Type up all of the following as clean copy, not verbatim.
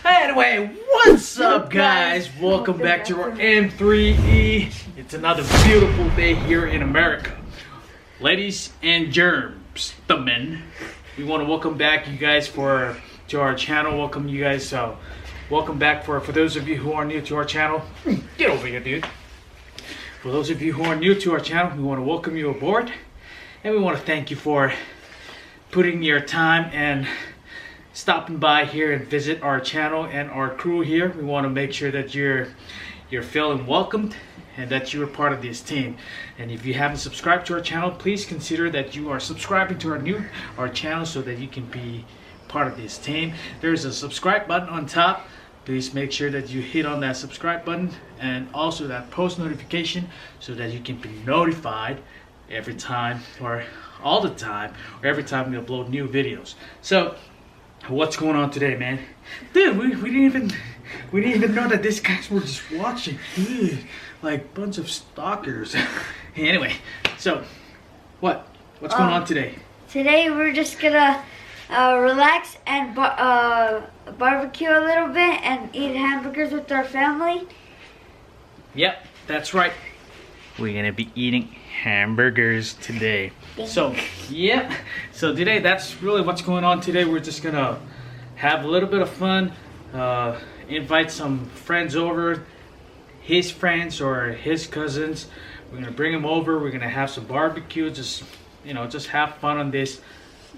Anyway, what's up guys? Welcome back to our M3E. It's another beautiful day here in America. Ladies and gentlemen, we want to welcome back you guys to our channel. Welcome you guys. Welcome back for those of you who are new to our channel. Get over here, dude. For those of you who are new to our channel, we want to welcome you aboard. And we want to thank you for putting your time and stopping by here and visit our channel and our crew here. We want to make sure that you're feeling welcomed and that you are part of this team. And if you haven't subscribed to our channel, please consider that you are subscribing to our channel so that you can be part of this team. There's a subscribe button on top. Please make sure that you hit on that subscribe button and also that post notification so that you can be notified every time or all the time or every time we upload new videos. So what's going on today, man? Dude, we didn't even know that these guys were just watching. Dude, like bunch of stalkers. Anyway, so what's going on today? Today we're just gonna relax and barbecue a little bit and eat hamburgers with our family. Yep, that's right. We're gonna be eating hamburgers today. So yeah, so today that's really what's going on today. We're just gonna have a little bit of fun, invite some friends over, his friends or his cousins. We're gonna bring them over. We're gonna have some barbecue, just have fun on this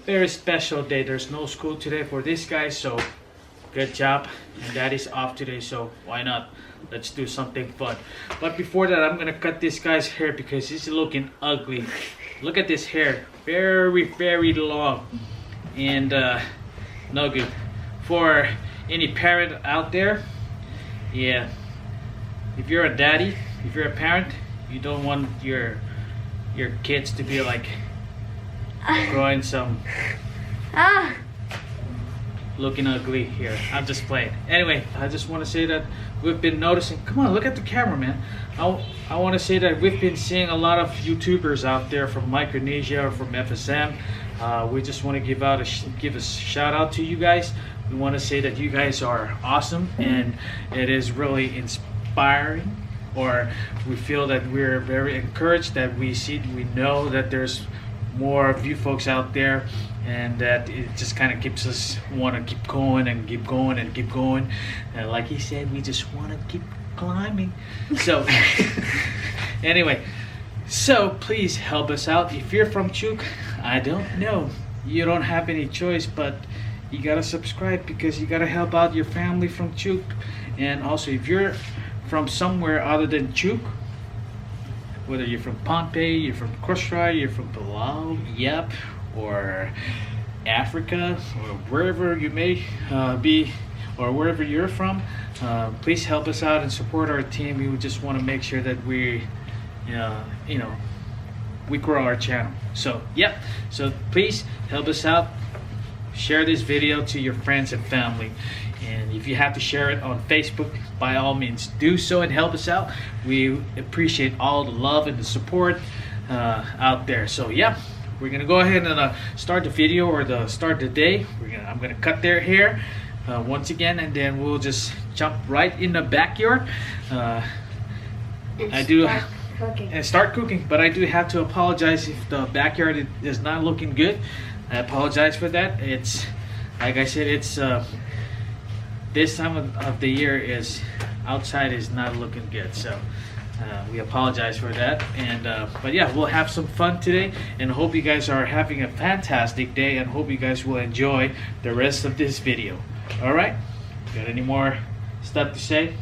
very special day. There's no school today for this guy, so good job. And Daddy's off today, so why not? Let's do something fun. But before that, I'm gonna cut this guy's hair because he's looking ugly. Look at this hair, very long and no good. For any parent out there, yeah, if you're a daddy, if you're a parent, you don't want your kids to be like growing some looking ugly here. I'm just playing. Anyway, I just want to say that we've been noticing. Come on, look at the camera, man. I want to say that we've been seeing a lot of YouTubers out there from Micronesia or from FSM. We just want to give a shout out to you guys. We want to say that you guys are awesome and it is really inspiring. Or we feel that we're very encouraged that we know that there's more of you folks out there, and that it just kind of keeps us want to keep going and keep going and keep going. And like he said, we just want to keep climbing. So anyway, so please help us out. If you're from Chuuk, I don't know, you don't have any choice, but you gotta subscribe because you gotta help out your family from Chuuk. And also, if you're from somewhere other than Chuuk, whether you're from Pohnpei, you're from Kusrai, you're from Palau, Yep, or Africa, or wherever you may be, or wherever you're from, please help us out and support our team. We would just want to make sure that we grow our channel. So yep, so please help us out. Share this video to your friends and family. And if you have to share it on Facebook, by all means do so and help us out. We appreciate all the love and the support out there. So yeah, we're gonna go ahead and start the video or start the day. I'm gonna cut their hair once again, and then we'll just jump right in the backyard. Start cooking. But I do have to apologize if the backyard is not looking good. I apologize for that. It's like I said, it's this time of the year is outside is not looking good, so we apologize for that. And but yeah, we'll have some fun today, and hope you guys are having a fantastic day, and hope you guys will enjoy the rest of this video. All right, got any more stuff to say?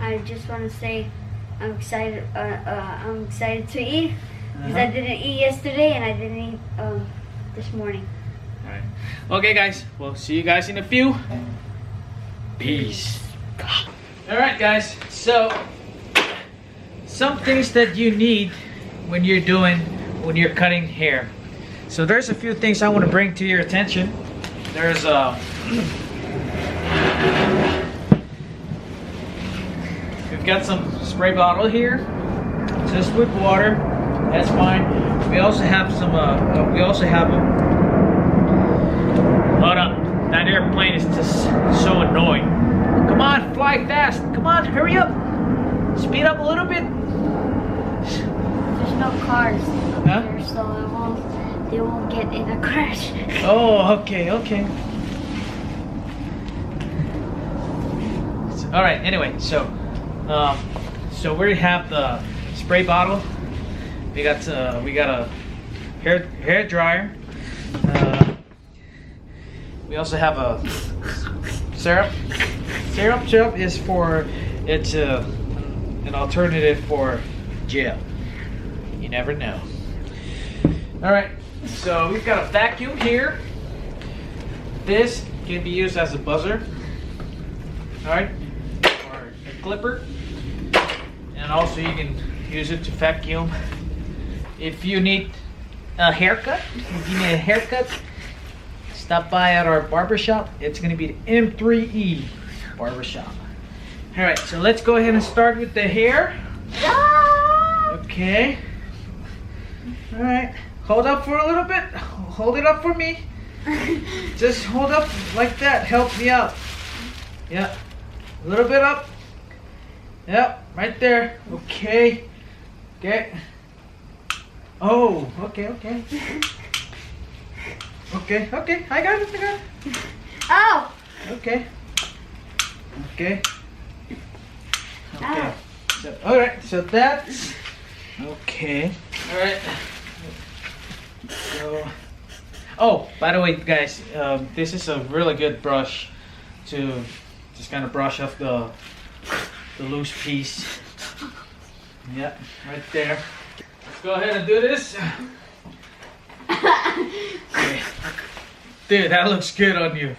I just want to say I'm excited. I'm excited to eat because I didn't eat yesterday and I didn't eat this morning. Alright. Okay guys, we'll see you guys in a few. Peace. Alright guys, so some things that you need when you're cutting hair. So there's a few things I want to bring to your attention. There's we've got some spray bottle here, just with water. That's fine. We also have some hold on. That airplane is just so annoying. Come on, fly fast. Come on, hurry up. Speed up a little bit. There's no cars Huh? here, so they won't get in a crash. Oh, okay. All right. Anyway, so we have the spray bottle. We got a hair dryer. We also have a syrup. Syrup is for an alternative for jail. You never know. All right. So we've got a vacuum here. This can be used as a buzzer. All right. Or a clipper. And also you can use it to vacuum. If you need a haircut, stop by at our barbershop. It's going to be the M3E barbershop. All right, so let's go ahead and start with the hair. Okay. All right, hold up for a little bit. Hold it up for me. Just hold up like that. Help me out. Yeah, a little bit up. Yep, right there. Okay. Okay. Oh, okay. Okay, I got it. Oh! Okay. Ow. So, alright, so that's okay. Alright. So, oh, by the way, guys, this is a really good brush to just kind of brush off the loose piece. Yeah, right there. Let's go ahead and do this. Okay. Dude, that looks good on you.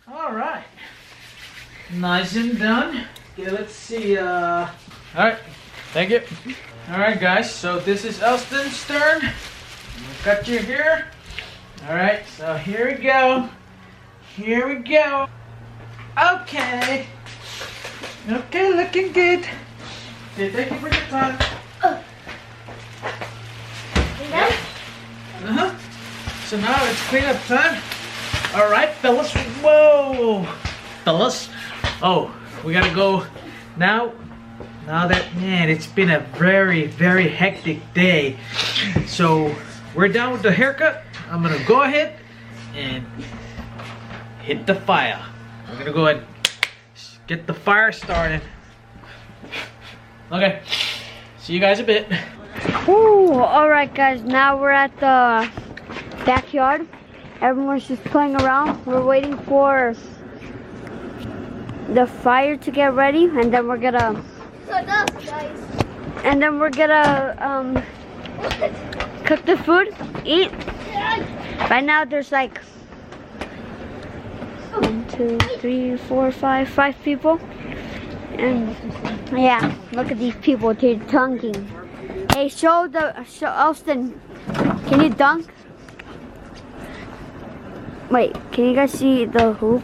Alright. Nice and done. Okay, let's see. Alright, thank you. Alright, guys, so this is Elston's turn. Cut your hair. Alright, so here we go. Okay. Okay, looking good. Okay, thank you for your time. So now it's cleanup time. All right, fellas. Whoa, fellas. Oh, we gotta go now. Now that, man, it's been a very, very hectic day. So we're done with the haircut. I'm gonna go ahead and hit the fire. We're gonna go ahead and get the fire started. Okay, see you guys a bit. Ooh, alright guys, now we're at the backyard. Everyone's just playing around. We're waiting for the fire to get ready, and then we're gonna cook the food, eat. Right now there's like 1, 2, 3, 4, 5 people. And yeah, look at these people, they're dunking. Hey, show Elston, can you dunk? Wait, can you guys see the hoop?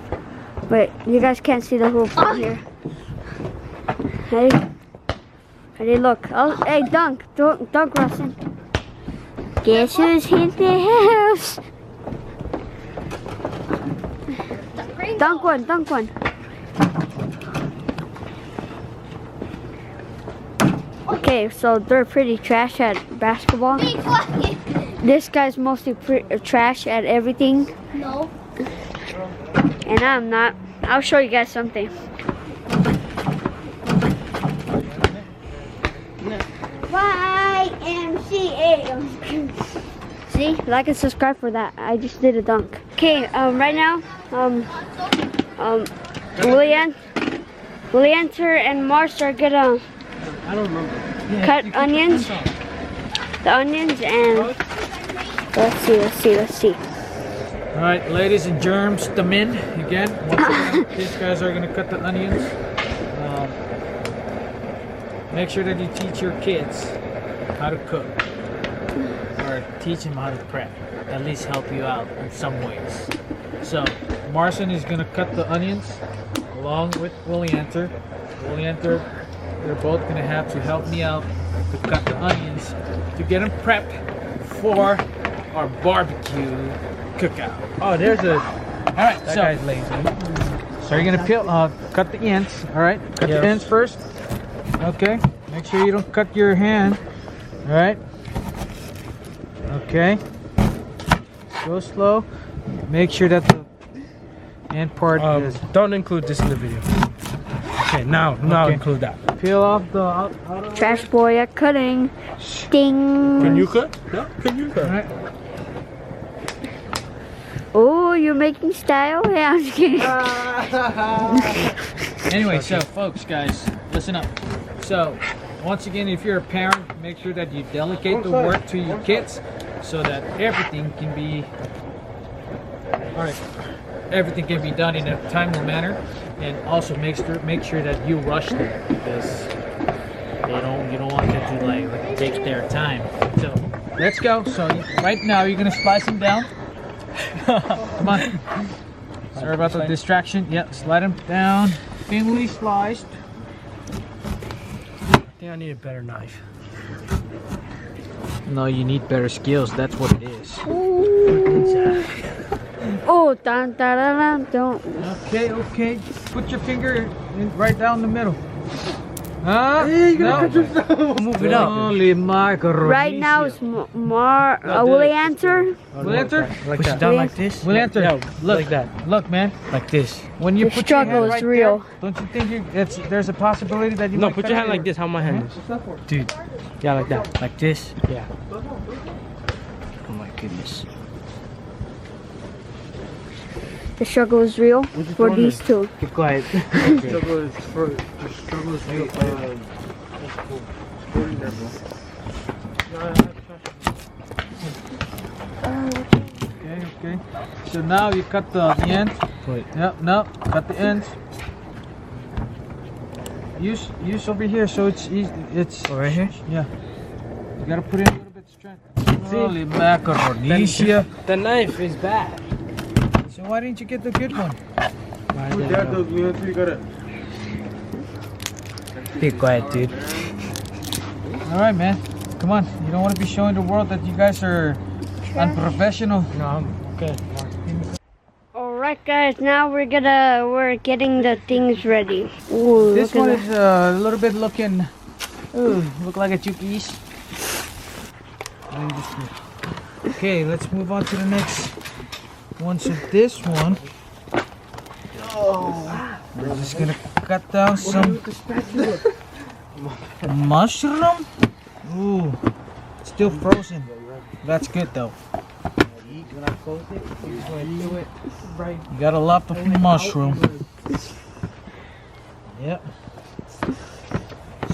Wait, you guys can't see the hoop from here. Ready, look. Oh, hey, dunk, Marlson. Guess who's in the house? Dunk one. Okay, so they're pretty trash at basketball. This guy's mostly trash at everything. No. And I'm not. I'll show you guys something. YMCA. See, like and subscribe for that. I just did a dunk. Okay, right now, Willianter and Mars are gonna cut onions. The onions, and let's see. All right, ladies and germs, the men again. Once again, these guys are gonna cut the onions. Make sure that you teach your kids how to cook, or teach them how to prep. At least help you out in some ways. So, Marlson is gonna cut the onions along with Willianter. They're both gonna have to help me out to cut the onions to get them prepped for our barbecue cookout. Oh, there's a. Alright, That so guy's lazy. you're gonna cut the ends. Alright, cut Yes. the ends first. Okay, make sure you don't cut your hand. Alright. Okay. Go slow. Make sure that the end part is. Don't include this in the video. Okay, now Okay. include that. Peel off the outer Trash boy at cutting. Ding. Can you cut? No, can you cut? Alright. Oh, you're making style? Yeah, I'm just kidding. Anyway, so folks, guys, listen up. So, once again, if you're a parent, make sure that you delegate the work to your kids so that everything can be done in a timely manner, and also make sure that you rush them because you don't want them to like take their time. So, let's go. So, right now you're gonna slice them down. Come on. Sorry about the distraction. Yeah, slide them down. Thinly sliced. I think I need a better knife. No, you need better skills. That's what it is. Oh, dun, dun, dun, dun, don't. Okay. Put your finger right down the middle. Hey, you gotta cut yourself. Move it up. Holy macaroni. Right now it's will he answer? Will answer? Push it down like this. Will answer? Yeah, Look, like that. Look, man. Like this. When you The put your struggle hand is right real. there, don't you think there's a possibility that you No, might put cut your hand it? like this. How my hand is. Dude, Yeah, like that. like this? Yeah. Oh my goodness. The struggle is real for these two. Keep quiet. Struggle is Okay. So now you cut the end. Wait. Yep, no, cut the ends. Use over here so it's easy. It's Right here? yeah. You gotta put in a little bit of strength. Holy macaroni. The knife is bad. So why didn't you get the good one? Be quiet, dude. All right, man. Come on. You don't want to be showing the world that you guys are unprofessional. No, I'm okay. Alright guys, now we're getting the things ready. Ooh, This look one at is a little bit looking. Ooh, look like a Chuukese. Okay, let's move on to the next one. So this one, we're just gonna cut down some mushroom. Ooh, it's still frozen. That's good though. You got a lot of mushroom. Yep.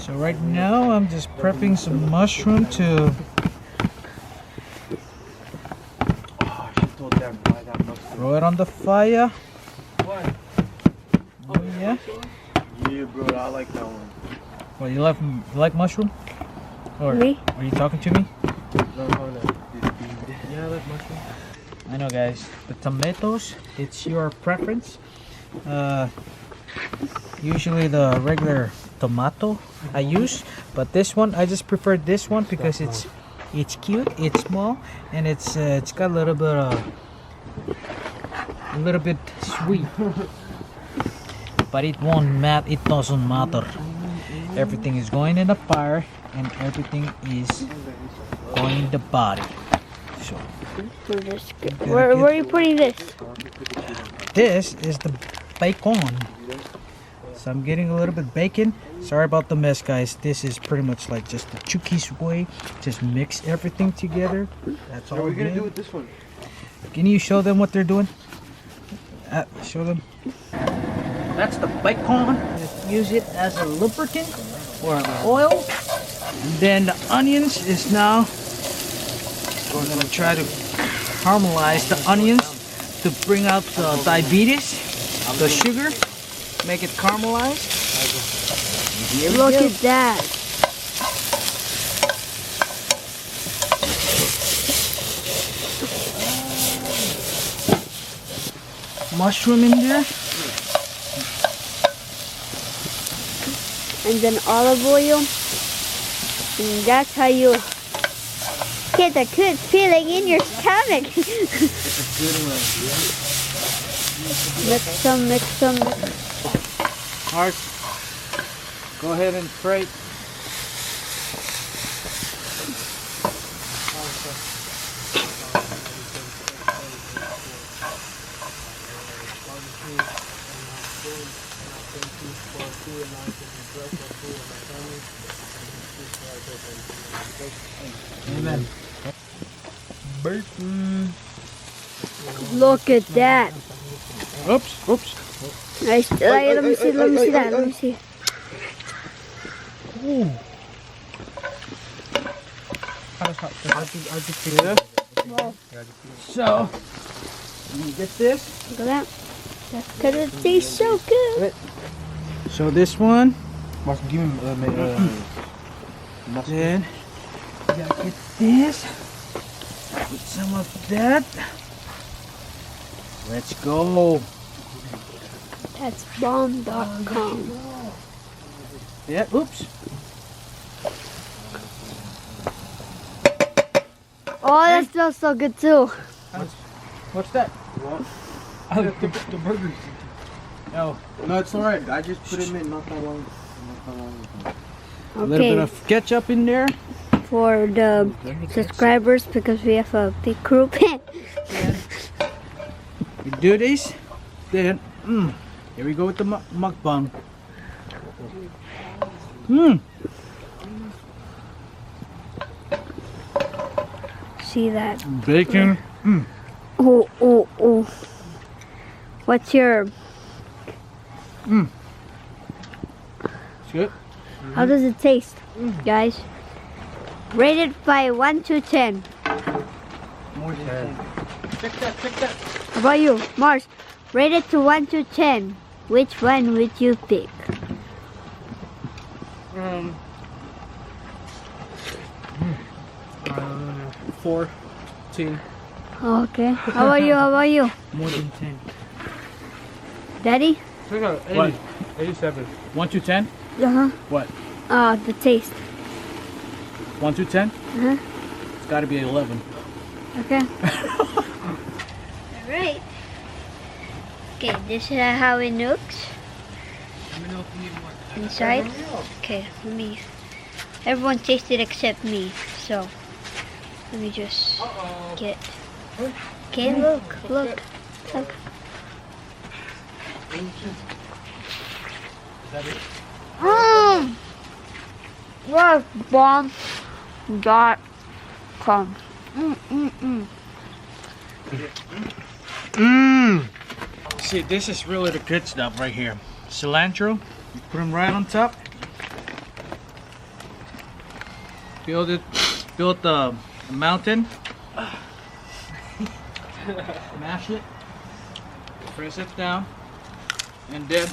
So right now I'm just prepping some mushroom to throw it on the fire. Oh yeah. Yeah, bro, I like that one. Well, you like mushroom? Or Me? are you talking to me? Yeah, I like mushroom. I know, guys. The tomatoes, it's your preference. Usually the regular tomato I use, but this one I just prefer this one because it's cute, it's small, and it's got a little bit sweet. But it won't matter. It doesn't matter. Everything is going in the fire, and everything is going in the body. So. Where are you putting this? This is the bacon. So I'm getting a little bit bacon. Sorry about the mess, guys. This is pretty much like just the Chuukese way. Just mix everything together. That's all. What are we gonna good. do with this one? Can you show them what they're doing? Show them. That's the bacon. Just use it as a lubricant or an oil. And then the onions is now. We're gonna try to caramelize the onions to bring out the diabetes, the sugar, make it caramelized. Look at that. Mushroom in there. And then olive oil. And that's how you get a good feeling in your stomach. Mix some, mix some, mix. Mark, go ahead and fry. Amen. Bacon. Look at that. Oops, oops. Nice. Let me see that. Let me see. Ooh. So, let me get this. Look at that. That's because it tastes so good. So this one. Then you gotta get this. Put some of that. Let's go. That's bomb.com. Yeah, oops. Oh, that smells so good too. What's that? The burgers. Oh, No, it's alright. I just put him in not that long ago. a little bit Okay, of ketchup in there. for the subscribers because we have a big group. We do this. Then, here we go with the mukbang. See that? Bacon. Oh, oh, oh. What's your? It's good. How does it taste, guys? Rated by 1 to 10. More than 10. Check that, check that. How about you, Mars? Rated to 1 to 10. Which one would you pick? 14. Okay. How about you? How about you, More than 10. Daddy? What? 87. 1 to 10? Uh-huh. What? The taste. 1 to 10? Uh-huh. It's got to be 11. Okay. Alright. Okay, this is how it looks. Inside. Okay, let me. Everyone tasted except me, so let me just get. Okay, look. What bomb.com. See, this is really the good stuff right here. Cilantro, you put them right on top. Build the mountain. Mash it. Press it down. And then,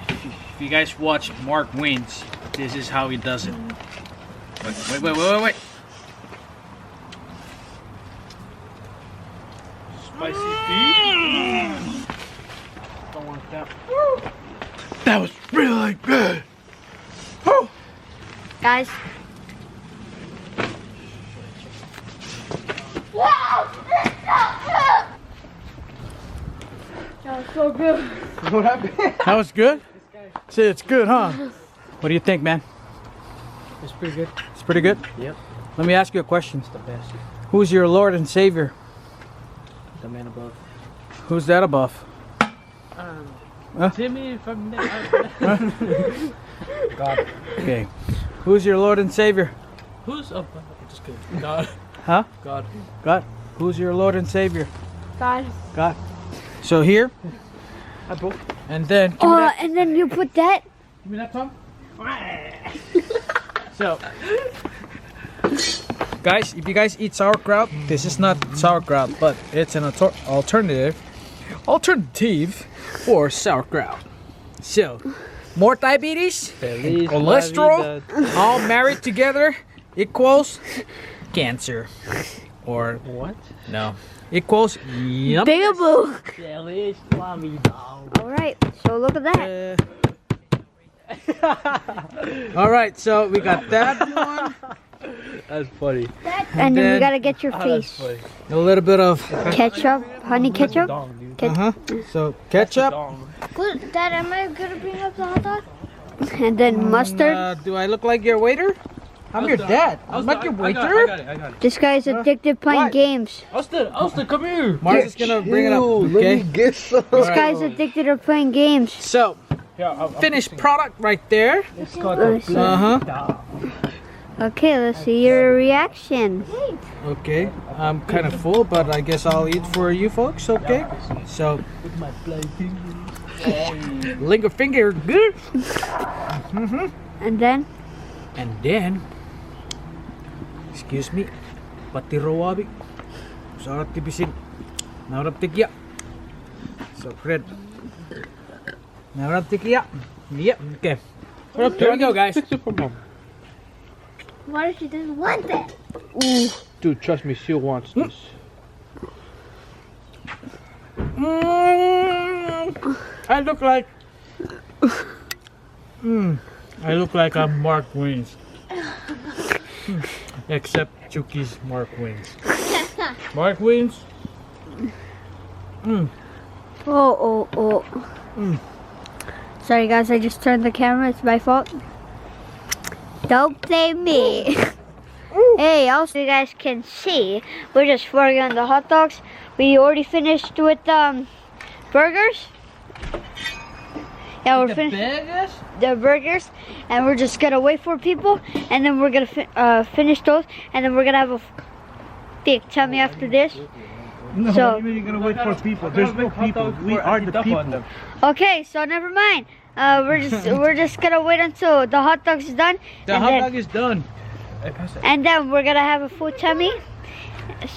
if you guys watch Mark Wayne's, this is how he does it. Wait. Spicy beef. Don't want that. That was really good. Woo. Guys. That was so good. What happened? That was good? See, it's good, huh? What do you think, man? It's pretty good. It's pretty good? Yep. Let me ask you a question. It's the best. Who's your Lord and Savior? The man above. Who's that above? Huh? Timmy from God. Okay. Who's your Lord and Savior? Who's up? Just kidding. God. Huh? God. God. Who's your Lord and Savior? God. God. So here, Hi, bro. and then give me Oh, that. and then you put that. Give me that, Tom. So, guys, if you guys eat sauerkraut, this is not sauerkraut, but it's an alternative for sauerkraut. So, more diabetes, cholesterol, all married together equals cancer. Or What? no, equals yep. Bigaboo. Feliz Navidad. Alright, so look at that. All right, so we got that one. That's funny. And then we then- gotta get your Oh, that's face. funny. A little bit of Ketchup, honey ketchup. Dong, dude. So ketchup. Dong. Good, Dad, am I gonna bring up the hot dog? And then mustard. Do I look like your waiter? I'm your dad. I'm not your waiter. I got it. This guy's addicted playing What? games. Austin, come here. Mars is gonna bring it up. Okay. get some. This guy's addicted to playing games. So Yeah, I'll finished product right there. It's called Let's the see. Okay, let's see your reaction. Okay. I'm kind of full, but I guess I'll eat for you folks. Okay. So with my blind fingers. linger finger good. And then, And then, excuse me, pati rawabi. Sarap tibisin. Naurap tikya. So, Fred. Naurap tikya. Yep. Okay. Here we go, guys. what if she doesn't want that? Dude, trust me, she wants this. I look like. I look like I'm Mark Wings. Except Chuukese Mark Wings. Mark Wings. Oh. Sorry guys, I just turned the camera. It's my fault. Don't blame me. Hey, also you guys can see, we're just working on the hot dogs. We already finished with burgers. Yeah, we're finished the burgers, and we're just gonna wait for people, and then we're gonna finish those, and then we're gonna have a big tummy after this. No, So- you're gonna wait for people. There's no people. We are the people. Okay, so never mind. We're just gonna wait until the hot dog's done. The and hot then- dog is done. And then we're gonna have a full tummy.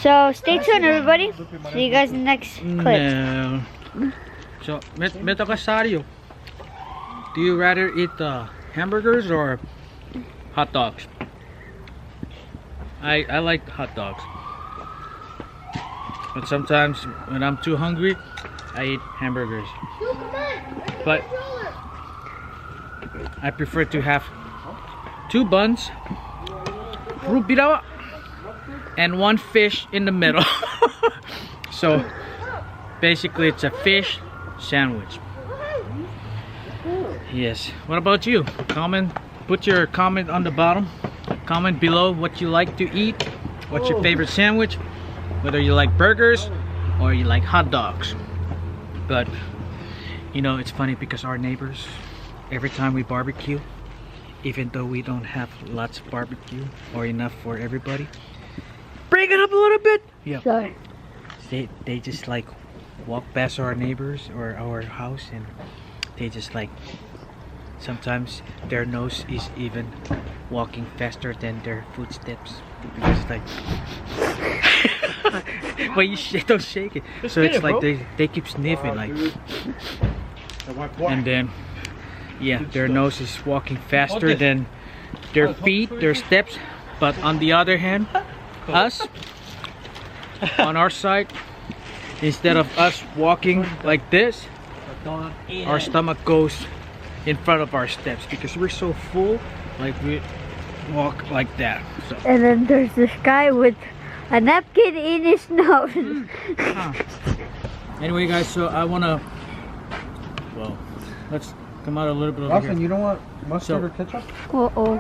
So stay tuned, everybody. See you guys in the next clip. No. So, Meto Casario, do you rather eat hamburgers or hot dogs? I like hot dogs. But sometimes when I'm too hungry, I eat hamburgers. But I prefer to have 2 buns, rubirawa, and 1 fish in the middle. So basically it's a fish sandwich. Yes. What about you? Put your comment on the bottom. Comment below what you like to eat. What's your favorite sandwich? Whether you like burgers or you like hot dogs. But you know, it's funny because our neighbors, every time we barbecue, even though we don't have lots of barbecue or enough for everybody, bring it up a little bit. Yeah. Sorry. They just like walk past our neighbors or our house, and they just like, sometimes their nose is even walking faster than their footsteps, because like well, don't shake it. So it's like they keep sniffing like, and then yeah, their nose is walking faster than their feet, their steps. But on the other hand, us on our side, instead of us walking like this, our stomach goes in front of our steps because we're so full. Like we walk like that. So And then there's this guy with a napkin in his nose. anyway, guys, so I wanna, well, let's come out a little bit over Marlson, here. you don't want mustard So- or ketchup? Uh-oh.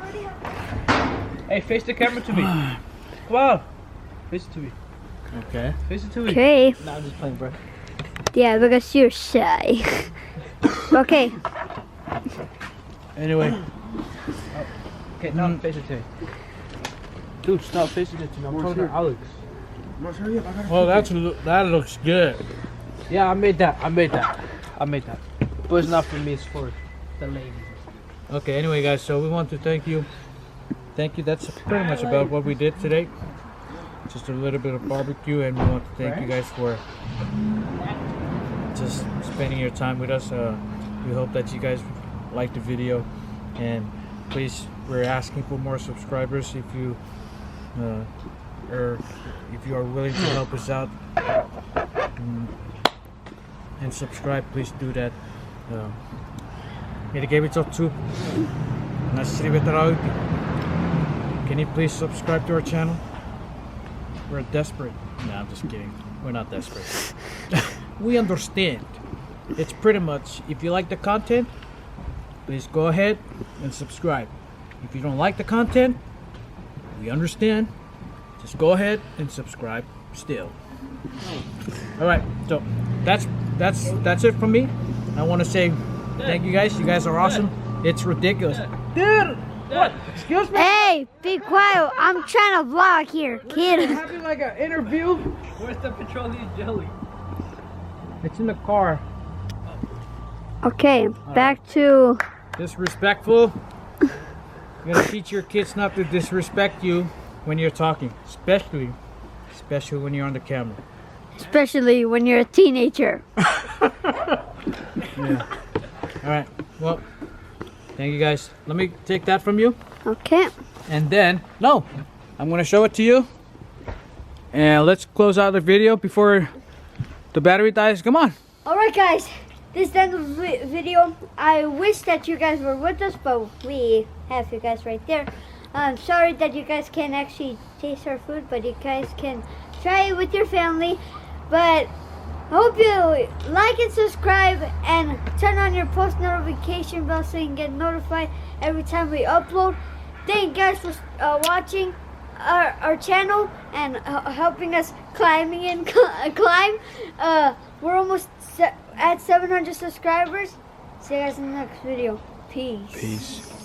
Hey, face the camera to me. Come on. Face it to me. Okay. Face it to me. Okay. Nah, I'm just playing, bro. Yeah, because you're shy. Okay. Anyway, Okay, now face it to me. Dude, stop facing it to me. I'm talking to Alex. well, that looks good. Yeah, I made that. But it's not for me, it's for the ladies. Okay, anyway, guys, so we want to thank you. That's pretty much about what we did today. Just a little bit of barbecue, and we want to thank you guys for just spending your time with us. We hope that you guys liked the video, and please, we're asking for more subscribers. If you are willing to help us out and subscribe, please do that. 1개비저투 나시리베타라우피. Can you please subscribe to our channel? We're desperate. No, I'm just kidding. We're not desperate. We understand. It's pretty much, if you like the content, please go ahead and subscribe. If you don't like the content, we understand. Just go ahead and subscribe still. All right, so that's it from me. I want to say thank you guys. You guys are awesome. It's ridiculous. Dude, what? Excuse me? Hey, be quiet. I'm trying to vlog here, kid. Having like an interview. Where's the petroleum jelly? It's in the car. Okay, back to... Disrespectful. You gotta teach your kids not to disrespect you when you're talking, especially when you're on the camera. Especially when you're a teenager. Yeah. All right. Well, thank you guys. Let me take that from you, Okay. and then I'm gonna show it to you. And let's close out the video before the battery dies. Come on. Alright guys, this is the end of the video. I wish that you guys were with us, but we have you guys right there. I'm sorry that you guys can't actually taste our food, but you guys can try it with your family. But I hope you like and subscribe and turn on your post notification bell so you can get notified every time we upload. Thank you guys for watching our channel and helping us climb. We're almost at 700 subscribers. See you guys in the next video. Peace. Peace.